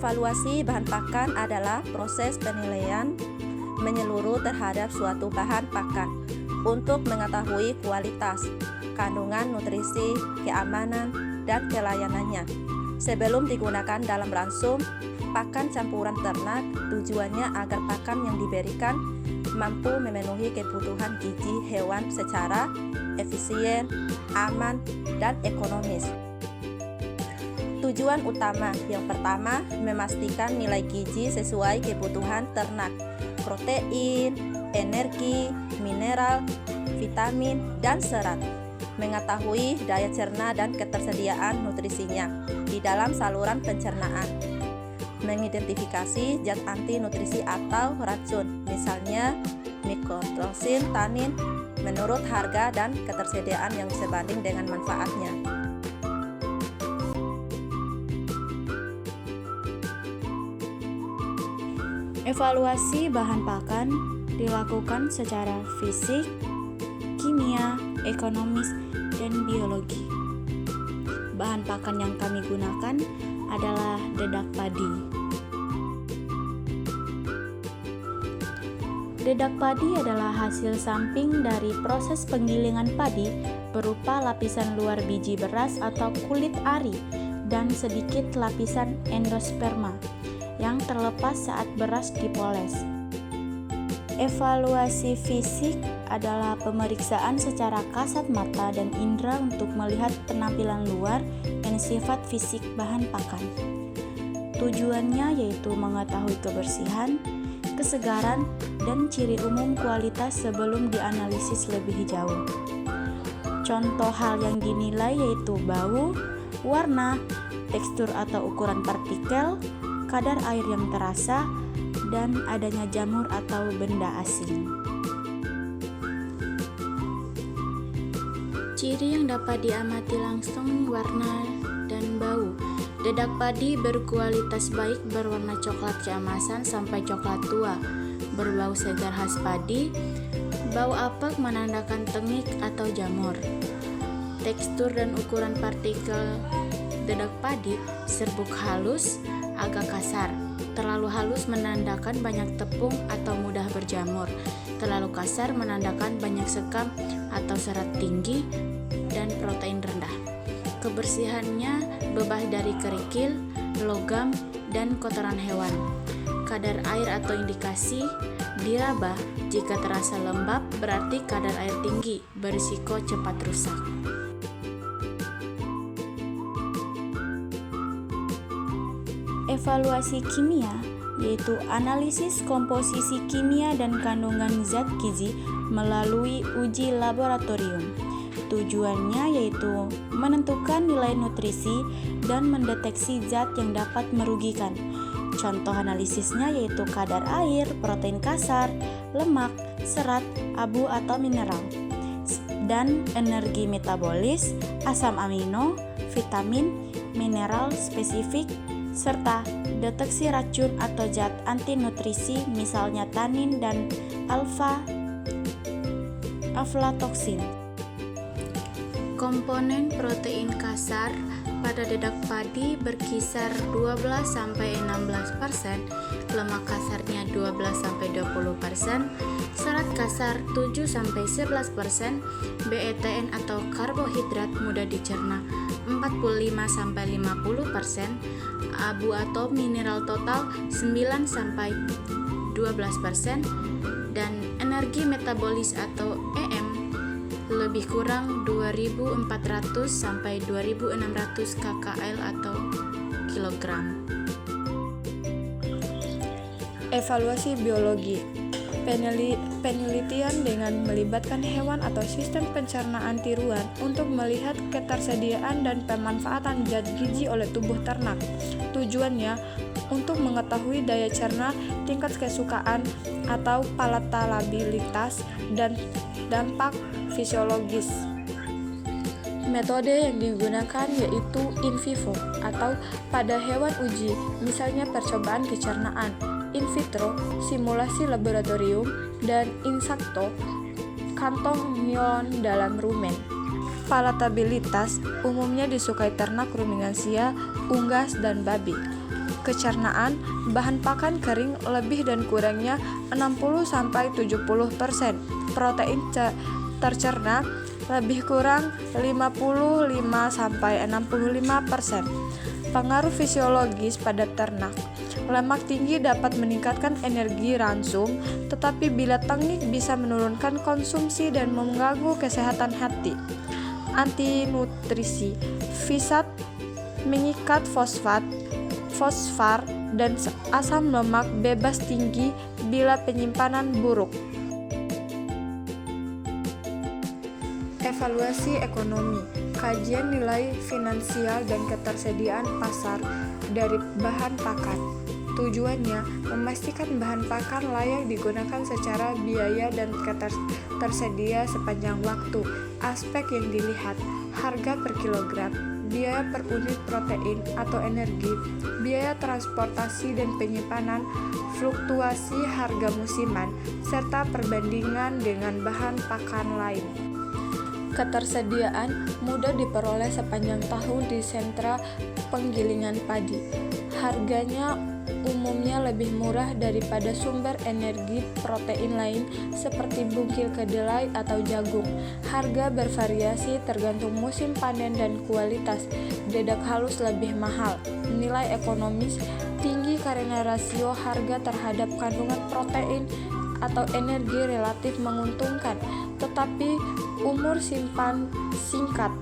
Evaluasi bahan pakan adalah proses penilaian menyeluruh terhadap suatu bahan pakan untuk mengetahui kualitas, kandungan nutrisi, keamanan, dan kelayanannya. Sebelum digunakan dalam ransum pakan campuran ternak, tujuannya agar pakan yang diberikan mampu memenuhi kebutuhan gizi hewan secara efisien, aman, dan ekonomis. Tujuan utama yang pertama, memastikan nilai gizi sesuai kebutuhan ternak, protein, energi, mineral, vitamin, dan serat. Mengetahui daya cerna dan ketersediaan nutrisinya di dalam saluran pencernaan. Mengidentifikasi zat anti nutrisi atau racun, misalnya mycotoxin, tanin, menurut harga dan ketersediaan yang sebanding dengan manfaatnya. Evaluasi bahan pakan dilakukan secara fisik, kimia, ekonomis, dan biologi. Bahan pakan yang kami gunakan adalah dedak padi. Dedak padi adalah hasil samping dari proses penggilingan padi berupa lapisan luar biji beras atau kulit ari dan sedikit lapisan endosperma yang terlepas saat beras dipoles. Evaluasi fisik adalah pemeriksaan secara kasat mata dan indera untuk melihat penampilan luar dan sifat fisik bahan pakan. Tujuannya yaitu mengetahui kebersihan, kesegaran, dan ciri umum kualitas sebelum dianalisis lebih jauh. Contoh hal yang dinilai yaitu bau, warna, tekstur atau ukuran partikel, kadar air yang terasa, dan adanya jamur atau benda asing. Ciri yang dapat diamati langsung warna dan bau. Dedak padi berkualitas baik berwarna coklat keemasan sampai coklat tua, berbau segar khas padi, bau apek menandakan tengik atau jamur. Tekstur dan ukuran partikel dedak padi serbuk halus, agak kasar. Terlalu halus menandakan banyak tepung atau mudah berjamur. Terlalu kasar menandakan banyak sekam atau serat tinggi dan protein rendah. Kebersihannya bebas dari kerikil, logam, dan kotoran hewan. Kadar air atau indikasi diraba. Jika terasa lembab berarti kadar air tinggi, berisiko cepat rusak. Evaluasi kimia yaitu analisis komposisi kimia dan kandungan zat gizi melalui uji laboratorium. Tujuannya yaitu menentukan nilai nutrisi dan mendeteksi zat yang dapat merugikan. Contoh analisisnya yaitu kadar air, protein kasar, lemak, serat, abu atau mineral, dan energi metabolis, asam amino, vitamin, mineral spesifik, serta deteksi racun atau zat anti nutrisi misalnya tanin dan aflatoksin. Komponen protein kasar pada dedak padi berkisar 12-16%, lemak kasarnya 12-20%, serat kasar 7-11%, BETN atau karbohidrat mudah dicerna 45-50%, abu atau mineral total 9-12%, dan energi metabolis atau EM lebih kurang 2.400 sampai 2.600 kcal atau kilogram. Evaluasi biologi. Penelitian dengan melibatkan hewan atau sistem pencernaan tiruan untuk melihat ketersediaan dan pemanfaatan zat gizi oleh tubuh ternak. Tujuannya untuk mengetahui daya cerna, tingkat kesukaan atau palatabilitas, dan dampak fisiologis. Metode yang digunakan yaitu in vivo atau pada hewan uji, misalnya percobaan kecernaan, in vitro, simulasi laboratorium, dan in situ, kantong ion dalam rumen. Palatabilitas umumnya disukai ternak ruminansia, unggas, dan babi. kecernaan, bahan pakan kering lebih dan kurangnya 60-70%, protein tercerna lebih kurang 55-65%. Pengaruh fisiologis pada ternak. Lemak tinggi dapat meningkatkan energi ransum, tetapi bila tengik bisa menurunkan konsumsi dan mengganggu kesehatan hati. Antinutrisi. Fisat mengikat fosfar dan asam lemak bebas tinggi bila penyimpanan buruk. Evaluasi ekonomi. Kajian nilai finansial dan ketersediaan pasar dari bahan pakan. Tujuannya memastikan bahan pakan layak digunakan secara biaya dan tersedia sepanjang waktu. Aspek yang dilihat: harga per kilogram, biaya per unit protein atau energi, biaya transportasi dan penyimpanan, fluktuasi harga musiman, serta perbandingan dengan bahan pakan lain. Ketersediaan mudah diperoleh sepanjang tahun di sentra penggilingan padi. Harganya umumnya lebih murah daripada sumber energi protein lain seperti bungkil kedelai atau jagung. Harga bervariasi tergantung musim panen dan kualitas. Dedak halus lebih mahal. Nilai ekonomis tinggi karena rasio harga terhadap kandungan protein atau energi relatif menguntungkan, tetapi umur simpan singkat.